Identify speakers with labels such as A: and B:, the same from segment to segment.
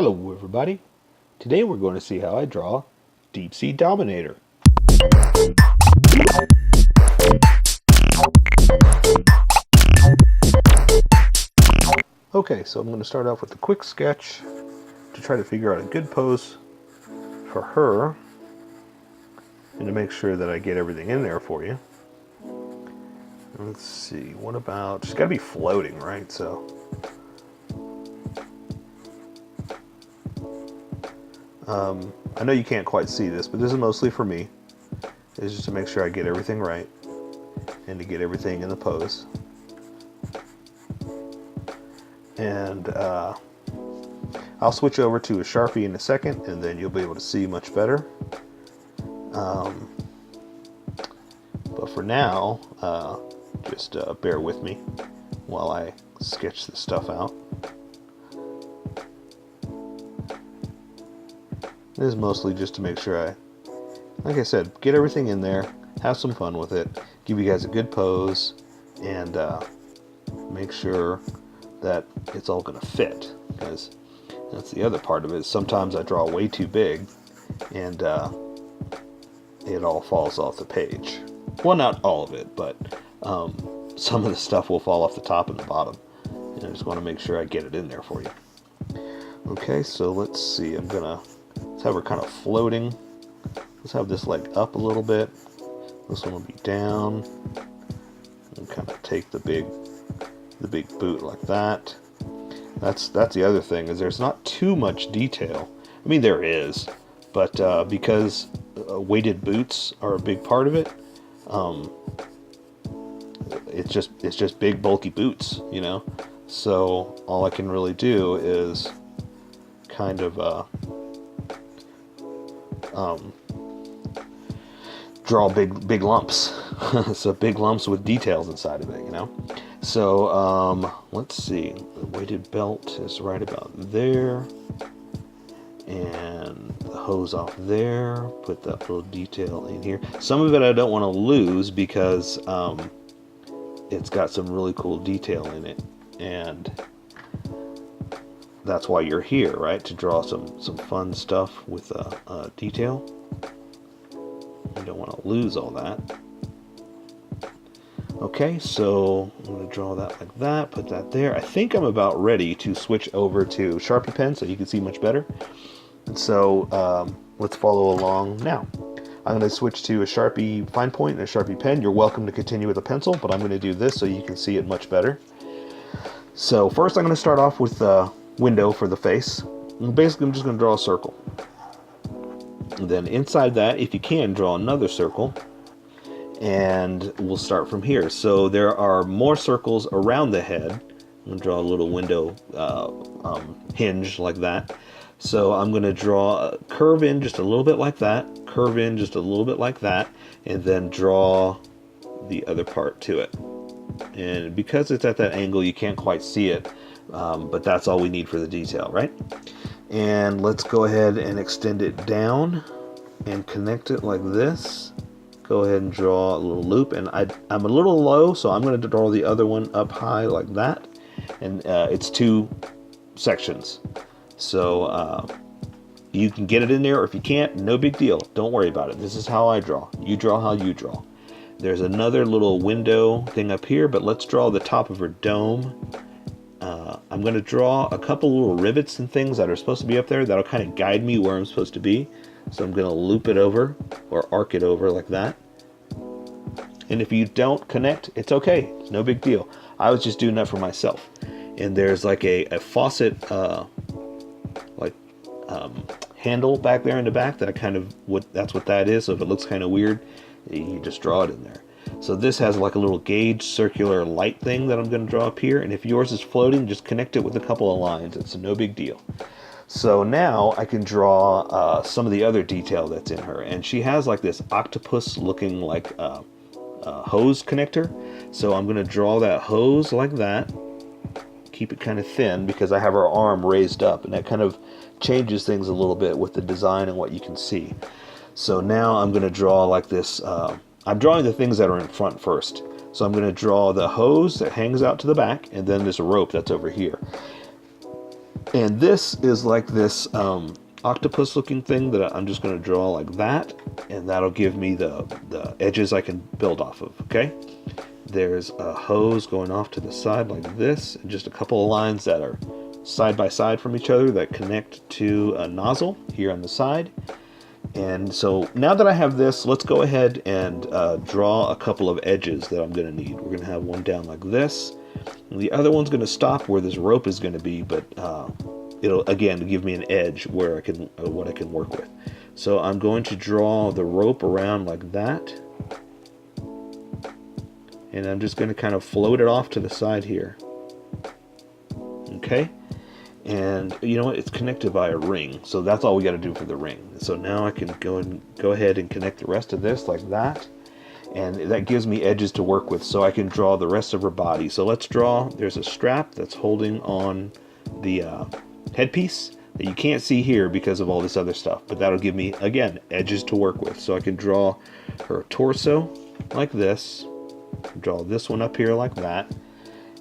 A: Hello everybody. Today we're going to see how I draw Deep Sea Dominator. Okay, so I'm going to start off with a quick sketch to try to figure out a good pose for her and to make sure that I get everything in there for you. Let's see, what about, she's got to be floating, right? So I know you can't quite see this, but this is mostly for me. It's just to make sure I get everything right and to get everything in the pose. And I'll switch over to a Sharpie in a second, and then you'll be able to see much better. But for now, just bear with me while I sketch this stuff out. This is mostly just to make sure like I said, get everything in there, have some fun with it, give you guys a good pose, and make sure that it's all going to fit, because that's the other part of it. Sometimes I draw way too big and it all falls off the page. Well, not all of it, but some of the stuff will fall off the top and the bottom, and I just want to make sure I get it in there for you. Okay, so let's see, let's have her kind of floating. Let's have this leg up a little bit. This one will be down, and kind of take the big boot like that. That's the other thing, is there's not too much detail. I mean, there is, but because weighted boots are a big part of it, it's just big bulky boots, you know. So all I can really do is kind of draw big lumps. So big lumps with details inside of it, you know. So let's see, the weighted belt is right about there, and the hose off there. Put that little detail in here. Some of it I don't want to lose because it's got some really cool detail in it, and that's why you're here, right? To draw some fun stuff with detail. You don't want to lose all that. Okay, so I'm going to draw that like that, put that there. I think I'm about ready to switch over to Sharpie pen so you can see much better. And so let's follow along now. I'm going to switch to a Sharpie fine point and a Sharpie pen. You're welcome to continue with a pencil, but I'm going to do this so you can see it much better. So first I'm going to start off with the window for the face. And basically I'm just going to draw a circle. And then inside that, if you can, draw another circle. And we'll start from here. So there are more circles around the head. I'm going to draw a little window hinge like that. So I'm going to draw a curve in just a little bit like that, curve in just a little bit like that, and then draw the other part to it. And because it's at that angle, you can't quite see it, but that's all we need for the detail, right? And let's go ahead and extend it down and connect it like this. Go ahead and draw a little loop, and I'm a little low, so I'm going to draw the other one up high like that, and it's two sections. So you can get it in there, or if you can't, no big deal. Don't worry about it. This is how I draw. You draw how you draw. There's another little window thing up here, but let's draw the top of her dome. I'm going to draw a couple little rivets and things that are supposed to be up there that'll kind of guide me where I'm supposed to be. So I'm going to loop it over, or arc it over like that. And if you don't connect, it's okay. It's no big deal. I was just doing that for myself. And there's like a faucet handle back there in the back that that's what that is. So if it looks kind of weird, you just draw it in there. So this has like a little gauge circular light thing that I'm going to draw up here. And if yours is floating, just connect it with a couple of lines. It's no big deal. So now I can draw some of the other detail that's in her. And she has like this octopus looking like hose connector. So I'm going to draw that hose like that. Keep it kind of thin because I have her arm raised up, and that kind of changes things a little bit with the design and what you can see. So now I'm going to draw like this. I'm drawing the things that are in front first. So I'm going to draw the hose that hangs out to the back, and then this rope that's over here. And this is like this octopus looking thing that I'm just going to draw like that, and that'll give me the edges I can build off of. Okay, there's a hose going off to the side like this, and just a couple of lines that are side by side from each other that connect to a nozzle here on the side. And so now that I have this, let's go ahead and draw a couple of edges that I'm going to need. We're going to have one down like this, and the other one's going to stop where this rope is going to be, but it'll again give me an edge where I can what I can work with. So I'm going to draw the rope around like that, and I'm just going to kind of float it off to the side here. Okay. And you know what? It's connected by a ring, so that's all we got to do for the ring. So now I can go ahead and connect the rest of this like that, and that gives me edges to work with, so I can draw the rest of her body. So let's draw. There's a strap that's holding on the headpiece that you can't see here because of all this other stuff, but that'll give me again edges to work with. So I can draw her torso like this, draw this one up here like that.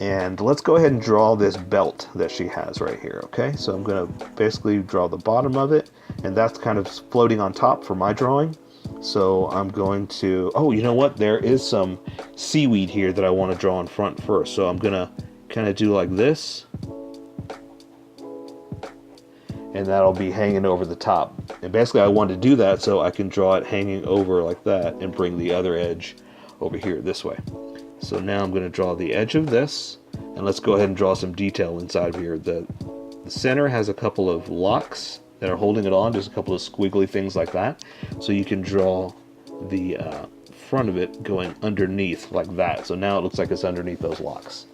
A: And let's go ahead and draw this belt that she has right here, okay? So I'm going to basically draw the bottom of it, and that's kind of floating on top for my drawing. So I'm going to, oh, you know what? There is some seaweed here that I want to draw in front first. So I'm going to kind of do like this, and that'll be hanging over the top. And basically I want to do that so I can draw it hanging over like that and bring the other edge over here this way. So now I'm going to draw the edge of this, and let's go ahead and draw some detail inside of here. The center has a couple of locks that are holding it on, just a couple of squiggly things like that. So you can draw the front of it going underneath like that. So now it looks like it's underneath those locks.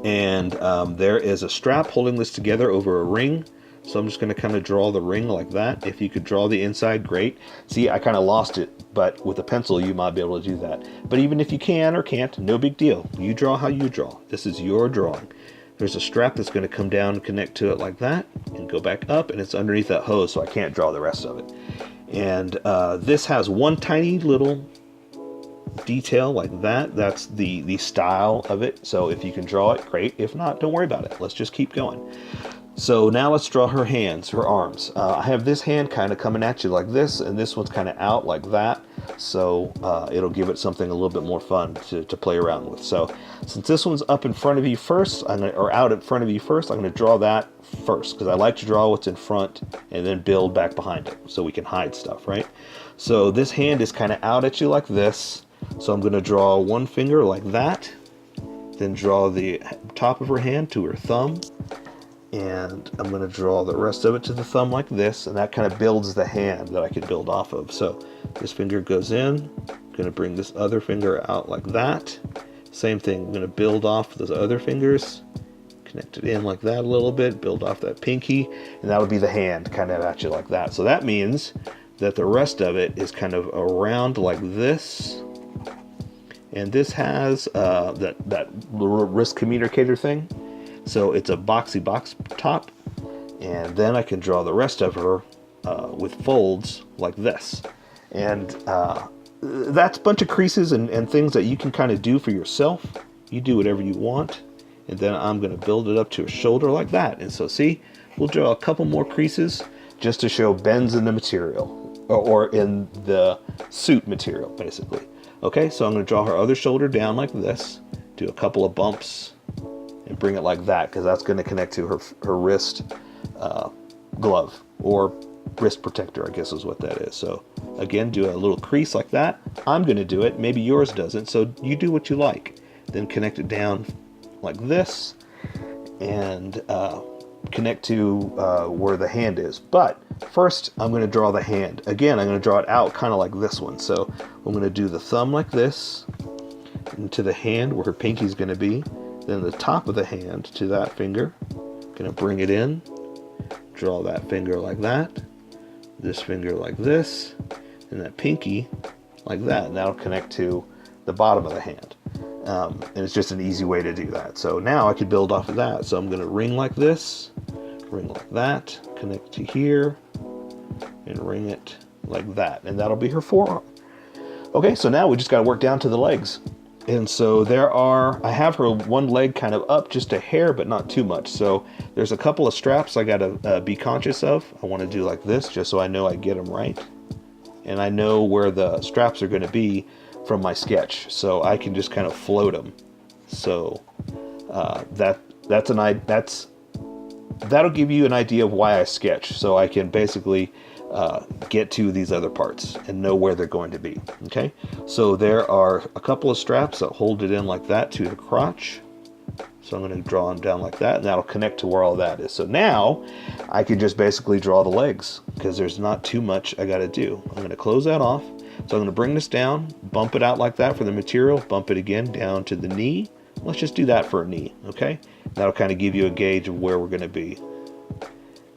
A: And there is a strap holding this together over a ring. So I'm just going to kind of draw the ring like that. If you could draw the inside, great. See, I kind of lost it, but with a pencil you might be able to do that. But even if you can or can't, no big deal. You draw how you draw. This is your drawing. There's a strap that's going to come down and connect to it like that and go back up, and it's underneath that hose, so I can't draw the rest of it. And this has one tiny little detail like that. That's the style of it. So if you can draw it, great. If not, don't worry about it. Let's just keep going. So now let's draw her hands, her arms. I have this hand kind of coming at you like this, and this one's kind of out like that. So it'll give it something a little bit more fun to play around with. So since this one's up in front of you first, or out in front of you first, I'm going to draw that first, because I like to draw what's in front and then build back behind it so we can hide stuff, right? So this hand is kind of out at you like this. So I'm going to draw one finger like that, then draw the top of her hand to her thumb. And I'm going to draw the rest of it to the thumb like this, and that kind of builds the hand that I can build off of. So this finger goes in, I'm going to bring this other finger out like that. Same thing, I'm going to build off those other fingers, connect it in like that a little bit, build off that pinky, and that would be the hand kind of at you like that. So that means that the rest of it is kind of around like this. And this has that wrist communicator thing. So it's a boxy box top, and then I can draw the rest of her with folds like this. And that's a bunch of creases and things that you can kind of do for yourself. You do whatever you want. And then I'm going to build it up to a shoulder like that. And so see, we'll draw a couple more creases just to show bends in the material, or in the suit material, basically. Okay, so I'm going to draw her other shoulder down like this, do a couple of bumps, and bring it like that, because that's going to connect to her wrist glove, or wrist protector, I guess is what that is. So again, do a little crease like that. I'm going to do it. Maybe yours doesn't, so you do what you like. Then connect it down like this, and connect to where the hand is. But first, I'm going to draw the hand. Again, I'm going to draw it out kind of like this one. So I'm going to do the thumb like this, into the hand where her pinky is going to be. Then the top of the hand to that finger. Going to bring it in, draw that finger like that, this finger like this, and that pinky like that. And that'll connect to the bottom of the hand. And it's just an easy way to do that. So now I could build off of that. So I'm going to ring like this, ring like that, connect to here, and ring it like that. And that'll be her forearm. Okay, so now we just got to work down to the legs. And so I have her one leg kind of up just a hair, but not too much. So there's a couple of straps I gotta be conscious of. I wanna do like this, just so I know I get them right. And I know where the straps are gonna be from my sketch. So I can just kind of float them. So that'll give you an idea of why I sketch. So I can basically get to these other parts and know where they're going to be. Okay, so there are a couple of straps that hold it in like that to the crotch. So I'm going to draw them down like that, and that'll connect to where all that is. So now I can just basically draw the legs, because there's not too much I got to do. I'm going to close that off. So I'm going to bring this down, bump it out like that for the material, bump it again down to the knee. Let's just do that for a knee, okay? That'll kind of give you a gauge of where we're going to be.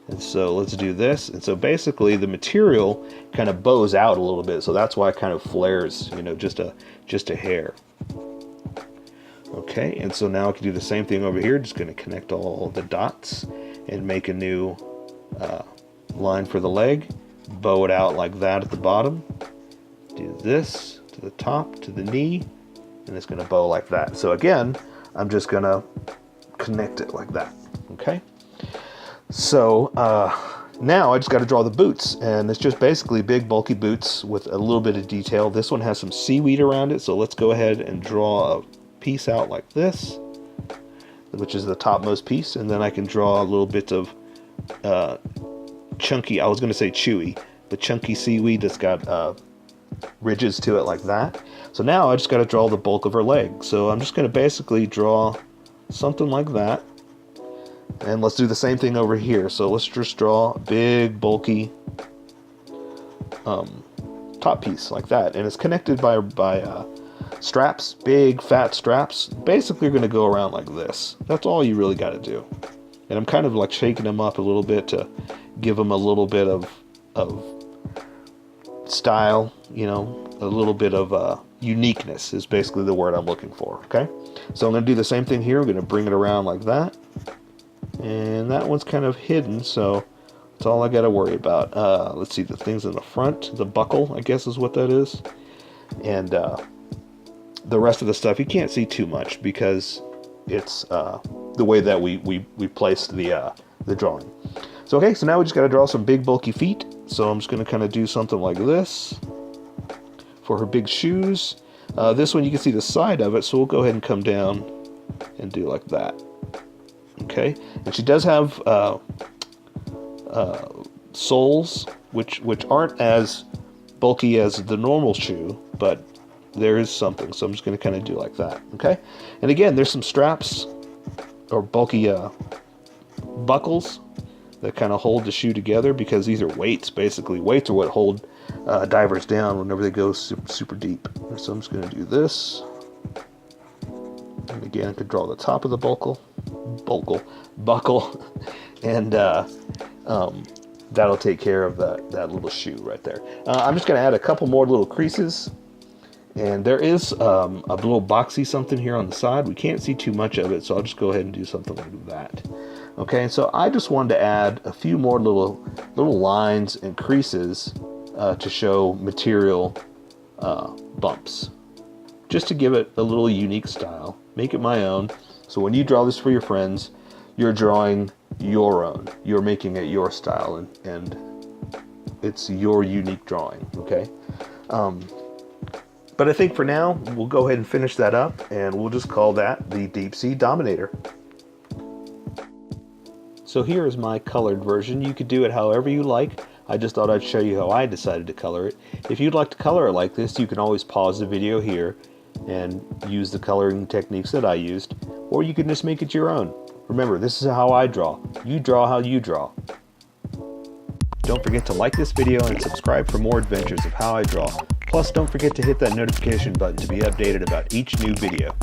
A: And so let's do this. And so basically the material kind of bows out a little bit. So that's why it kind of flares, you know, just a hair. Okay, and so now I can do the same thing over here. Just going to connect all the dots and make a new line for the leg. Bow it out like that at the bottom. Do this to the top, to the knee, and it's going to bow like that. So again, I'm just going to connect it like that. Okay. So now I just got to draw the boots, and it's just basically big bulky boots with a little bit of detail. This one has some seaweed around it, so let's go ahead and draw a piece out like this, which is the topmost piece, and then I can draw a little bit of chunky, I was going to say chewy, but chunky seaweed that's got ridges to it like that. So now I just got to draw the bulk of her leg. So I'm just going to basically draw something like that. And let's do the same thing over here. So let's just draw a big, bulky top piece like that. And it's connected by straps, big, fat straps. Basically, you're going to go around like this. That's all you really got to do. And I'm kind of like shaking them up a little bit to give them a little bit of style, you know, a little bit of uniqueness is basically the word I'm looking for. Okay, so I'm going to do the same thing here. I'm going to bring it around like that. And that one's kind of hidden, so that's all I got to worry about. Let's see, the things in the front, the buckle, I guess is what that is. And the rest of the stuff, you can't see too much because it's the way that we placed the drawing. So, okay, so now we just got to draw some big, bulky feet. So I'm just going to kind of do something like this for her big shoes. This one, you can see the side of it, so we'll go ahead and come down and do like that. Okay, and she does have soles, which aren't as bulky as the normal shoe, but there is something. So I'm just going to kind of do like that. Okay, and again, there's some straps or bulky buckles that kind of hold the shoe together, because these are weights. Basically, weights are what hold divers down whenever they go super deep. So I'm just going to do this. And again, I could draw the top of the buckle, and that'll take care of that little shoe right there. I'm just going to add a couple more little creases, and there is a little boxy something here on the side. We can't see too much of it, so I'll just go ahead and do something like that. Okay, so I just wanted to add a few more little lines and creases to show material bumps, just to give it a little unique style. Make it my own. So when you draw this for your friends, you're drawing your own. You're making it your style, and it's your unique drawing, okay? But I think for now, we'll go ahead and finish that up, and we'll just call that the Deep Sea Dominator. So here is my colored version. You could do it however you like. I just thought I'd show you how I decided to color it. If you'd like to color it like this, you can always pause the video here and use the coloring techniques that I used, or you can just make it your own. Remember, this is how I draw. You draw how you draw. Don't forget to like this video and subscribe for more adventures of how I draw. Plus, don't forget to hit that notification button to be updated about each new video.